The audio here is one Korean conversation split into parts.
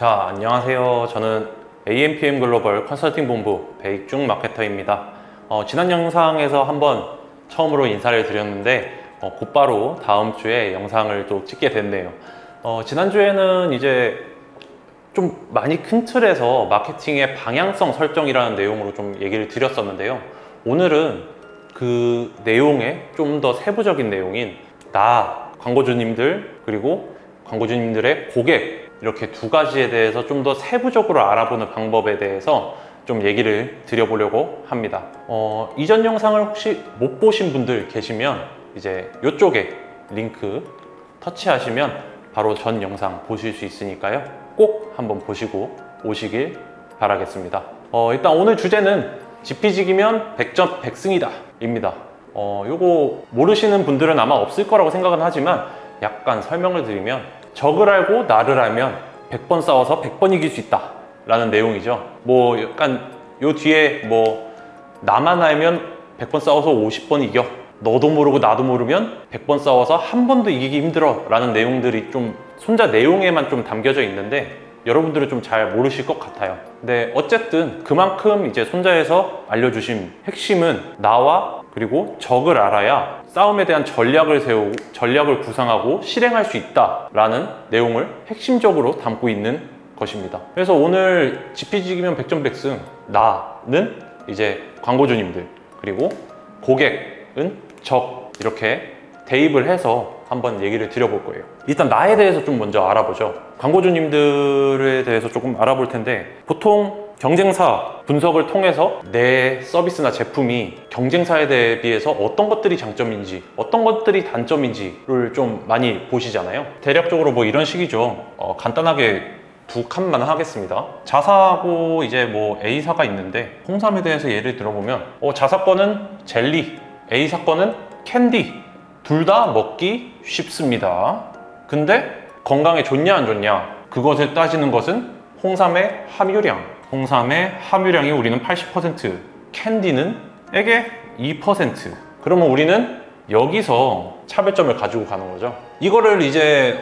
자, 안녕하세요. 저는 AMPM 글로벌 컨설팅 본부 배익중 마케터입니다. 지난 영상에서 한번 처음으로 인사를 드렸는데 곧바로 다음 주에 영상을 또 찍게 됐네요. 지난주에는 이제 좀 많이 큰 틀에서 마케팅의 방향성 설정이라는 내용으로 좀 얘기를 드렸었는데요. 오늘은 그 내용의 좀 더 세부적인 내용인 광고주님들 그리고 광고주님들의 고객, 이렇게 두 가지에 대해서 좀 더 세부적으로 알아보는 방법에 대해서 좀 얘기를 드려보려고 합니다. 이전 영상을 혹시 못 보신 분들 계시면 이제 이쪽에 링크 터치하시면 바로 전 영상 보실 수 있으니까요. 꼭 한번 보시고 오시길 바라겠습니다. 일단 오늘 주제는 지피지기면 100점 100승이다 입니다. 요거 모르시는 분들은 아마 없을 거라고 생각은 하지만 약간 설명을 드리면, 적을 알고 나를 알면 100번 싸워서 100번 이길 수 있다 라는 내용이죠. 뭐 약간 요 뒤에 뭐 나만 알면 100번 싸워서 50번 이겨, 너도 모르고 나도 모르면 100번 싸워서 한 번도 이기기 힘들어 라는 내용들이 좀 손자 내용에만 좀 담겨져 있는데 여러분들은 좀 잘 모르실 것 같아요. 근데 어쨌든 그만큼 이제 손자에서 알려주신 핵심은 나와 그리고 적을 알아야 싸움에 대한 전략을 세우고 전략을 구상하고 실행할 수 있다라는 내용을 핵심적으로 담고 있는 것입니다. 그래서 오늘 지피지기면 100점 100승, 나는 이제 광고주님들 그리고 고객은 적, 이렇게 대입을 해서 한번 얘기를 드려볼 거예요. 일단 나에 대해서 좀 먼저 알아보죠. 광고주님들에 대해서 조금 알아볼 텐데, 보통 경쟁사 분석을 통해서 내 서비스나 제품이 경쟁사에 대비해서 어떤 것들이 장점인지 어떤 것들이 단점인지를 좀 많이 보시잖아요. 대략적으로 뭐 이런 식이죠. 간단하게 두 칸만 하겠습니다. 자사하고 이제 뭐 A사가 있는데, 홍삼에 대해서 예를 들어보면 자사 거는 젤리, A사 거는 캔디, 둘 다 먹기 쉽습니다. 근데 건강에 좋냐 안 좋냐, 그것을 따지는 것은 홍삼의 함유량. 홍삼의 함유량이 우리는 80%, 캔디는 에게 2%. 그러면 우리는 여기서 차별점을 가지고 가는 거죠. 이거를 이제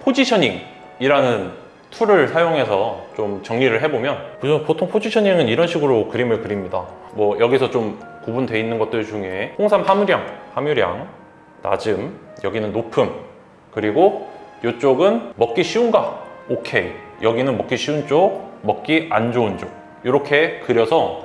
포지셔닝이라는 툴을 사용해서 좀 정리를 해보면, 보통 포지셔닝은 이런 식으로 그림을 그립니다. 뭐 여기서 좀 구분되어 있는 것들 중에 홍삼 함유량 낮음, 여기는 높음, 그리고 이쪽은 먹기 쉬운가? 오케이. 여기는 먹기 쉬운 쪽, 먹기 안 좋은 쪽, 이렇게 그려서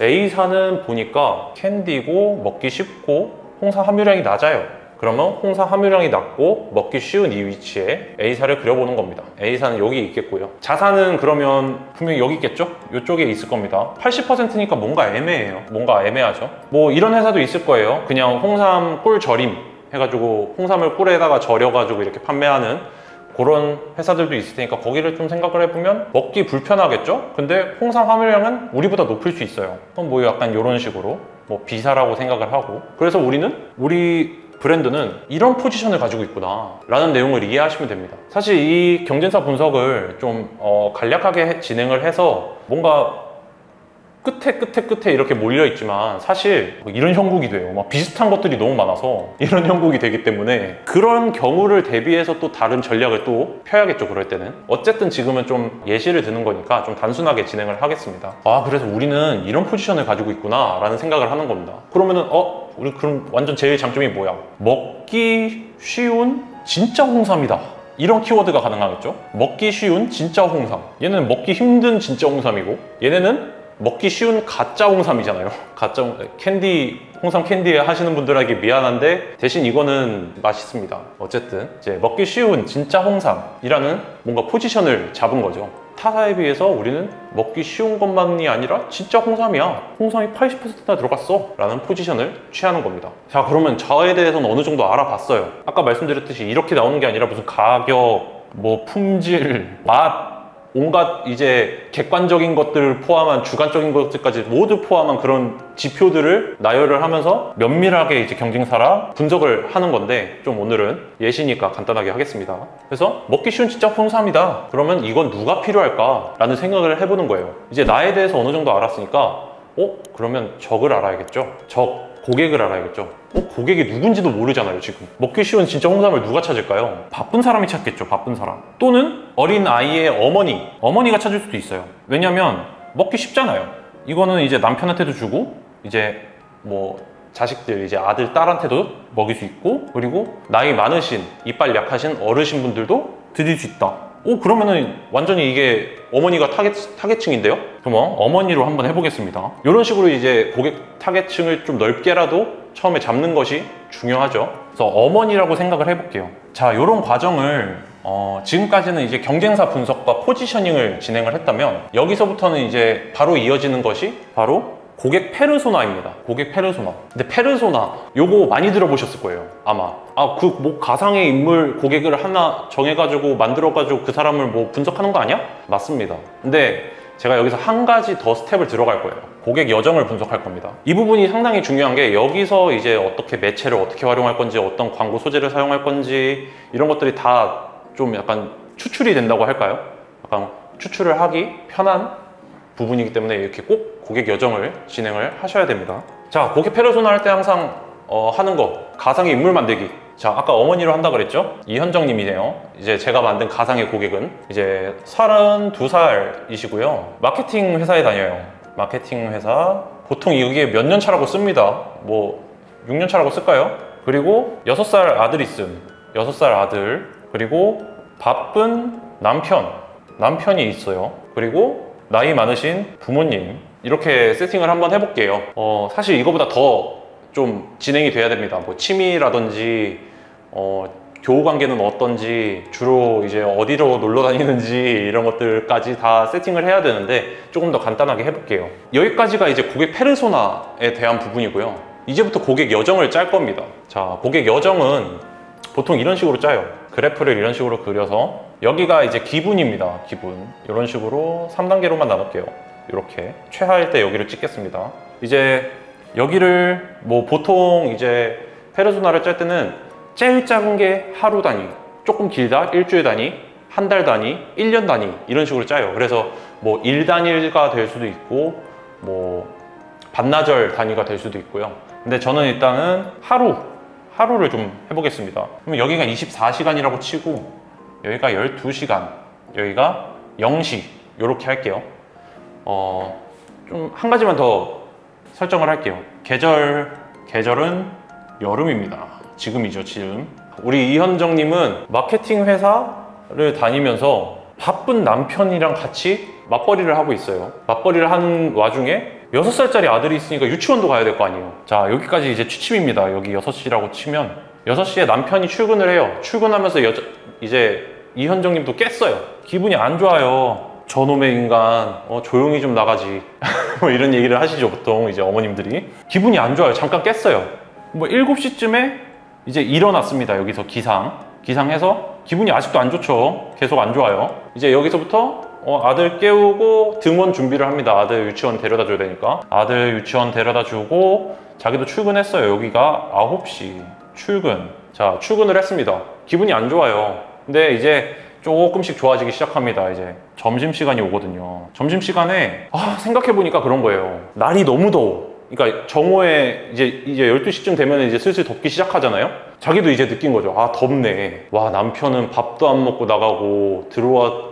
A사는 보니까 캔디고 먹기 쉽고 홍삼 함유량이 낮아요. 그러면 홍삼 함유량이 낮고 먹기 쉬운 이 위치에 A사를 그려보는 겁니다. A사는 여기 있겠고요. 자사는 그러면 분명히 여기 있겠죠? 이쪽에 있을 겁니다. 80%니까 뭔가 애매해요. 뭔가 애매하죠. 뭐 이런 회사도 있을 거예요. 그냥 홍삼 꿀 절임 해가지고 홍삼을 꿀에다가 절여가지고 이렇게 판매하는 그런 회사들도 있을 테니까 거기를 좀 생각을 해보면 먹기 불편하겠죠? 근데 홍삼 함유량은 우리보다 높을 수 있어요. 그럼 뭐 약간 이런 식으로 뭐 B사라고 생각을 하고, 그래서 우리 브랜드는 이런 포지션을 가지고 있구나 라는 내용을 이해하시면 됩니다. 사실 이 경쟁사 분석을 좀 간략하게 진행을 해서 뭔가 끝에 이렇게 몰려있지만 사실 이런 형국이 돼요. 막 비슷한 것들이 너무 많아서 이런 형국이 되기 때문에 그런 경우를 대비해서 또 다른 전략을 또 펴야겠죠. 그럴 때는 어쨌든 지금은 좀 예시를 드는 거니까 좀 단순하게 진행을 하겠습니다. 그래서 우리는 이런 포지션을 가지고 있구나 라는 생각을 하는 겁니다. 그러면은 우리 그럼 완전 제일 장점이 뭐야? 먹기 쉬운 진짜 홍삼이다, 이런 키워드가 가능하겠죠. 먹기 쉬운 진짜 홍삼, 얘는 먹기 힘든 진짜 홍삼이고, 얘네는 먹기 쉬운 가짜 홍삼이잖아요. 가짜 캔디, 홍삼 캔디 하시는 분들에게 미안한데 대신 이거는 맛있습니다. 어쨌든 이제 먹기 쉬운 진짜 홍삼이라는 뭔가 포지션을 잡은 거죠. 타사에 비해서 우리는 먹기 쉬운 것만이 아니라 진짜 홍삼이야, 홍삼이 80%나 들어갔어 라는 포지션을 취하는 겁니다. 자, 그러면 저에 대해서는 어느 정도 알아봤어요. 아까 말씀드렸듯이 이렇게 나오는 게 아니라 무슨 가격, 뭐 품질, 맛, 온갖 이제 객관적인 것들을 포함한 주관적인 것들까지 모두 포함한 그런 지표들을 나열을 하면서 면밀하게 이제 경쟁사랑 분석을 하는 건데, 좀 오늘은 예시니까 간단하게 하겠습니다. 그래서 먹기 쉬운 진짜 홍삼이다, 그러면 이건 누가 필요할까 라는 생각을 해보는 거예요. 이제 나에 대해서 어느 정도 알았으니까 그러면 적을 알아야겠죠. 적, 고객을 알아야겠죠. 고객이 누군지도 모르잖아요. 지금 먹기 쉬운 진짜 홍삼을 누가 찾을까요? 바쁜 사람이 찾겠죠. 바쁜 사람. 또는 어린 아이의 어머니가 찾을 수도 있어요. 왜냐면 먹기 쉽잖아요. 이거는 이제 남편한테도 주고 이제 뭐 자식들, 이제 아들, 딸한테도 먹일 수 있고, 그리고 나이 많으신, 이빨 약하신 어르신분들도 드실 수 있다. 그러면은 완전히 이게 어머니가 타겟층인데요? 그럼 어머니로 한번 해보겠습니다. 이런 식으로 이제 고객 타겟층을 좀 넓게라도 처음에 잡는 것이 중요하죠. 그래서 어머니라고 생각을 해볼게요. 자, 이런 과정을 지금까지는 이제 경쟁사 분석과 포지셔닝을 진행을 했다면, 여기서부터는 이제 바로 이어지는 것이 바로 고객 페르소나입니다. 고객 페르소나. 근데 페르소나 요거 많이 들어보셨을 거예요. 아마 그 뭐 가상의 인물 고객을 하나 정해가지고 만들어가지고 그 사람을 뭐 분석하는 거 아니야? 맞습니다. 근데 제가 여기서 한 가지 더 스텝을 들어갈 거예요. 고객 여정을 분석할 겁니다. 이 부분이 상당히 중요한 게, 여기서 이제 어떻게 매체를 어떻게 활용할 건지, 어떤 광고 소재를 사용할 건지, 이런 것들이 다 좀 약간 추출이 된다고 할까요? 약간 추출을 하기 편한 부분이기 때문에 이렇게 꼭 고객 여정을 진행을 하셔야 됩니다. 자, 고객 페르소나 할 때 항상 하는 거, 가상의 인물 만들기. 자, 아까 어머니로 한다 그랬죠? 이현정님이네요. 이제 제가 만든 가상의 고객은 이제 32살이시고요. 마케팅 회사에 다녀요. 마케팅 회사. 보통 이게 몇 년 차라고 씁니다. 뭐 6년 차라고 쓸까요? 그리고 6살 아들이 있음. 6살 아들. 그리고 바쁜 남편이 있어요. 그리고 나이 많으신 부모님. 이렇게 세팅을 한번 해볼게요. 사실 이거보다 더 좀 진행이 돼야 됩니다. 뭐 취미라든지 교우 관계는 어떤지, 주로 이제 어디로 놀러 다니는지, 이런 것들까지 다 세팅을 해야 되는데 조금 더 간단하게 해볼게요. 여기까지가 이제 고객 페르소나에 대한 부분이고요. 이제부터 고객 여정을 짤 겁니다. 자, 고객 여정은 보통 이런 식으로 짜요. 그래프를 이런 식으로 그려서, 여기가 이제 기분입니다. 기분. 이런 식으로 3단계로만 나눌게요. 이렇게 최하일 때 여기를 찍겠습니다. 이제 여기를 뭐 보통 이제 페르소나를 짤 때는 제일 작은 게 하루 단위, 조금 길다 일주일 단위, 한 달 단위, 1년 단위, 이런 식으로 짜요. 그래서 뭐 1단위가 될 수도 있고 뭐 반나절 단위가 될 수도 있고요. 근데 저는 일단은 하루를 좀 해보겠습니다. 그럼 여기가 24시간이라고 치고, 여기가 12시간, 여기가 0시, 요렇게 할게요. 좀 한 가지만 더 설정을 할게요. 계절은 여름입니다. 지금이죠, 지금. 우리 이현정님은 마케팅 회사를 다니면서 바쁜 남편이랑 같이 맞벌이를 하고 있어요. 맞벌이를 하는 와중에 6살짜리 아들이 있으니까 유치원도 가야 될 거 아니에요. 자, 여기까지 이제 취침입니다. 여기 6시라고 치면 6시에 남편이 출근을 해요. 출근하면서 이제 이현정님도 깼어요. 기분이 안 좋아요. 저놈의 인간, 조용히 좀 나가지. 뭐 이런 얘기를 하시죠, 보통 이제 어머님들이. 기분이 안 좋아요. 잠깐 깼어요. 뭐 7시쯤에 이제 일어났습니다. 여기서 기상해서 기분이 아직도 안 좋죠. 계속 안 좋아요. 이제 여기서부터 아들 깨우고 등원 준비를 합니다. 아들 유치원 데려다 줘야 되니까. 아들 유치원 데려다 주고 자기도 출근했어요. 여기가 9시 출근. 자, 출근을 했습니다. 기분이 안 좋아요. 근데 이제 조금씩 좋아지기 시작합니다. 이제 점심시간이 오거든요. 점심시간에 생각해보니까 그런 거예요. 날이 너무 더워. 그러니까 정오에 이제 12시쯤 되면 이제 슬슬 덥기 시작하잖아요. 자기도 이제 느낀 거죠. 덥네. 와, 남편은 밥도 안 먹고 나가고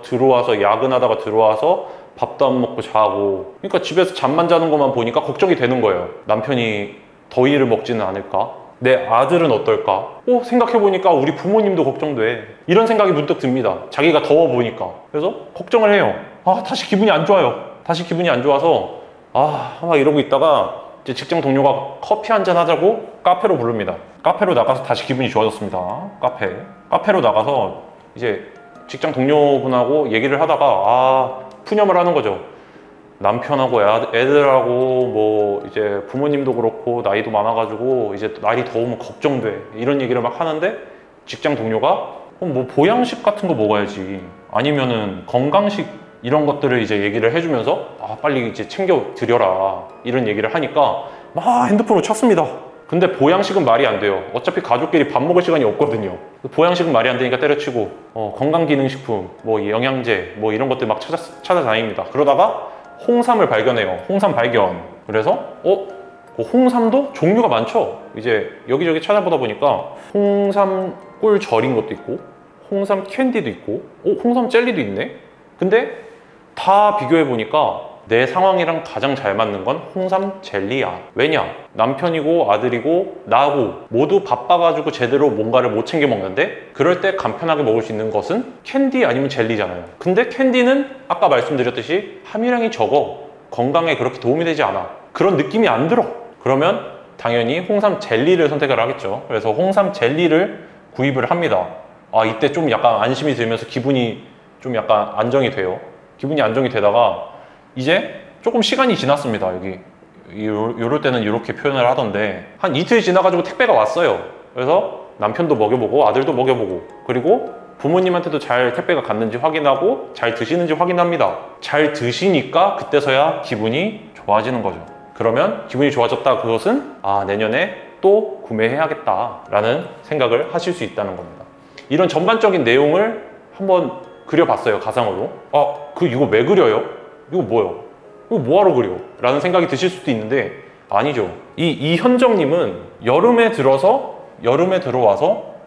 들어와서 야근하다가 들어와서 밥도 안 먹고 자고. 그러니까 집에서 잠만 자는 것만 보니까 걱정이 되는 거예요. 남편이 더위를 먹지는 않을까? 내 아들은 어떨까? 생각해보니까 우리 부모님도 걱정돼. 이런 생각이 문득 듭니다. 자기가 더워 보니까. 그래서 걱정을 해요. 다시 기분이 안 좋아요. 다시 기분이 안 좋아서 막 이러고 있다가 이제 직장 동료가 커피 한잔 하자고 카페로 부릅니다. 카페로 나가서 다시 기분이 좋아졌습니다. 카페로 나가서 이제 직장 동료분하고 얘기를 하다가 푸념을 하는 거죠. 남편하고 애들하고 뭐 이제 부모님도 그렇고 나이도 많아가지고 이제 날이 더우면 걱정돼. 이런 얘기를 막 하는데 직장 동료가 뭐 보양식 같은 거 먹어야지, 아니면은 건강식 이런 것들을 이제 얘기를 해주면서 빨리 이제 챙겨 드려라, 이런 얘기를 하니까 막 핸드폰을 쳤습니다. 근데 보양식은 말이 안 돼요. 어차피 가족끼리 밥 먹을 시간이 없거든요. 보양식은 말이 안 되니까 때려치고 건강기능식품, 뭐 영양제, 뭐 이런 것들 막 찾아다닙니다. 그러다가 홍삼을 발견해요. 홍삼 발견. 그래서 그 홍삼도 종류가 많죠. 이제 여기저기 찾아보다 보니까 홍삼 꿀 절인 것도 있고 홍삼 캔디도 있고 홍삼 젤리도 있네. 근데 다 비교해 보니까 내 상황이랑 가장 잘 맞는 건 홍삼 젤리야. 왜냐? 남편이고 아들이고 나하고 모두 바빠가지고 제대로 뭔가를 못 챙겨 먹는데 그럴 때 간편하게 먹을 수 있는 것은 캔디 아니면 젤리잖아요. 근데 캔디는 아까 말씀드렸듯이 함유량이 적어. 건강에 그렇게 도움이 되지 않아. 그런 느낌이 안 들어. 그러면 당연히 홍삼 젤리를 선택을 하겠죠. 그래서 홍삼 젤리를 구입을 합니다. 이때 좀 약간 안심이 들면서 기분이 좀 약간 안정이 돼요. 기분이 안정이 되다가 이제 조금 시간이 지났습니다. 여기 요럴 때는 이렇게 표현을 하던데 한 이틀 지나가지고 택배가 왔어요. 그래서 남편도 먹여보고 아들도 먹여보고 그리고 부모님한테도 잘 택배가 갔는지 확인하고 잘 드시는지 확인합니다. 잘 드시니까 그때서야 기분이 좋아지는 거죠. 그러면 기분이 좋아졌다, 그것은 내년에 또 구매해야겠다 라는 생각을 하실 수 있다는 겁니다. 이런 전반적인 내용을 한번 그려봤어요, 가상으로. 이거 왜 그려요? 이거 뭐요? 이거 뭐하러 그려? 라는 생각이 드실 수도 있는데 아니죠. 이현정님은 여름에 들어와서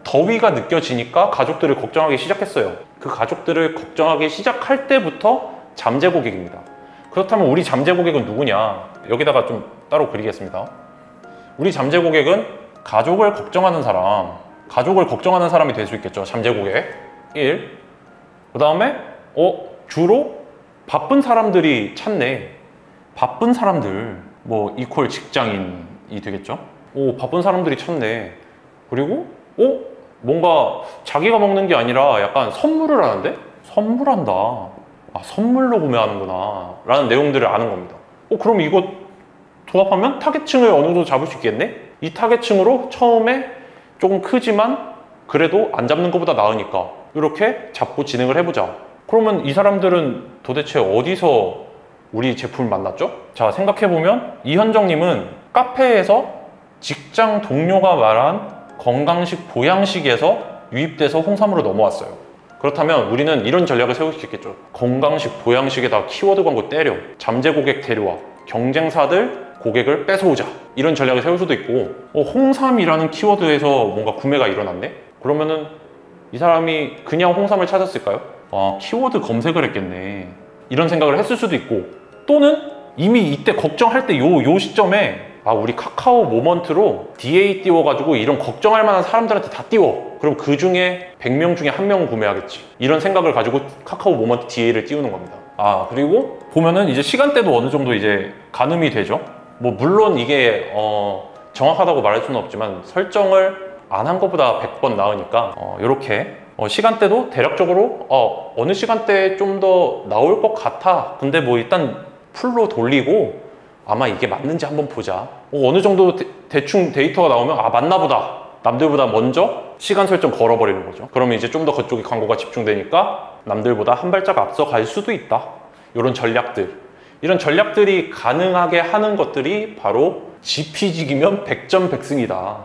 더위가 느껴지니까 가족들을 걱정하기 시작했어요. 그 가족들을 걱정하기 시작할 때부터 잠재 고객입니다. 그렇다면 우리 잠재 고객은 누구냐? 여기다가 좀 따로 그리겠습니다. 우리 잠재 고객은 가족을 걱정하는 사람이 될 수 있겠죠. 잠재 고객 1. 그 다음에 주로 바쁜 사람들이 찾네. 바쁜 사람들 이퀄 직장인이 되겠죠. 바쁜 사람들이 찾네. 그리고 뭔가 자기가 먹는 게 아니라 약간 선물을 하는데? 선물한다. 선물로 구매하는구나 라는 내용들을 아는 겁니다. 그럼 이거 조합하면 타겟층을 어느 정도 잡을 수 있겠네? 이 타겟층으로 처음에 조금 크지만 그래도 안 잡는 것보다 나으니까 이렇게 잡고 진행을 해보자. 그러면 이 사람들은 도대체 어디서 우리 제품을 만났죠? 자, 생각해보면 이현정님은 카페에서 직장 동료가 말한 건강식 보양식에서 유입돼서 홍삼으로 넘어왔어요. 그렇다면 우리는 이런 전략을 세울 수 있겠죠. 건강식 보양식에다 키워드 광고 때려, 잠재 고객 데려와, 경쟁사들 고객을 뺏어오자, 이런 전략을 세울 수도 있고 홍삼이라는 키워드에서 뭔가 구매가 일어났네? 그러면은 이 사람이 그냥 홍삼을 찾았을까요? 키워드 검색을 했겠네, 이런 생각을 했을 수도 있고, 또는 이미 이때 걱정할 때 요 시점에 우리 카카오 모먼트로 DA 띄워가지고 이런 걱정할 만한 사람들한테 다 띄워. 그럼 그 중에 100명 중에 1명은 구매하겠지, 이런 생각을 가지고 카카오 모먼트 DA를 띄우는 겁니다. 그리고 보면은 이제 시간대도 어느 정도 이제 가늠이 되죠. 물론 이게 정확하다고 말할 수는 없지만 설정을 안 한 것보다 100번 나으니까 이렇게 시간대도 대략적으로 어느 시간대에 좀 더 나올 것 같아. 근데 일단 풀로 돌리고 아마 이게 맞는지 한번 보자. 어느 정도 대충 데이터가 나오면 맞나 보다. 남들보다 먼저 시간 설정 걸어버리는 거죠. 그러면 이제 좀 더 그쪽에 광고가 집중되니까 남들보다 한 발짝 앞서 갈 수도 있다. 이런 이런 전략들이 가능하게 하는 것들이 바로 지피지기면 백전백승이다.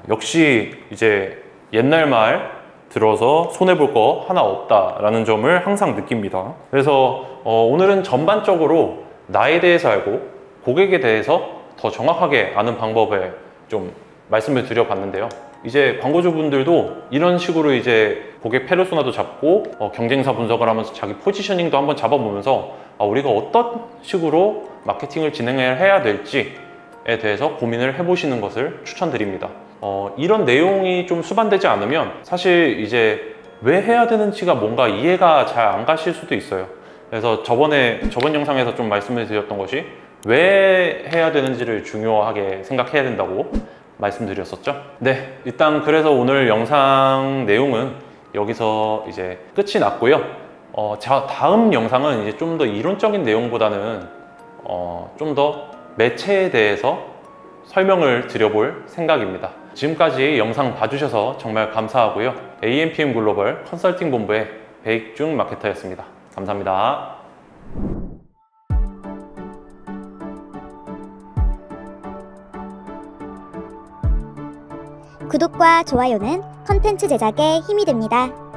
역시 이제 옛날 말 들어서 손해볼 거 하나 없다라는 점을 항상 느낍니다. 그래서 오늘은 전반적으로 나에 대해서 알고 고객에 대해서 더 정확하게 아는 방법에 좀 말씀을 드려봤는데요. 이제 광고주분들도 이런 식으로 이제 고객 페르소나도 잡고 경쟁사 분석을 하면서 자기 포지셔닝도 한번 잡아보면서 우리가 어떤 식으로 마케팅을 진행해야 될지에 대해서 고민을 해보시는 것을 추천드립니다. 이런 내용이 좀 수반되지 않으면 사실 이제 왜 해야 되는지가 뭔가 이해가 잘 안 가실 수도 있어요. 그래서 저번 영상에서 좀 말씀을 드렸던 것이 왜 해야 되는지를 중요하게 생각해야 된다고 말씀드렸었죠. 네, 일단 그래서 오늘 영상 내용은 여기서 이제 끝이 났고요. 다음 영상은 이제 좀 더 이론적인 내용보다는 좀 더 매체에 대해서 설명을 드려볼 생각입니다. 지금까지 영상 봐주셔서 정말 감사하고요. AMPM 글로벌 컨설팅 본부의 배익중 마케터였습니다. 감사합니다. 구독과 좋아요는 컨텐츠 제작에 힘이 됩니다.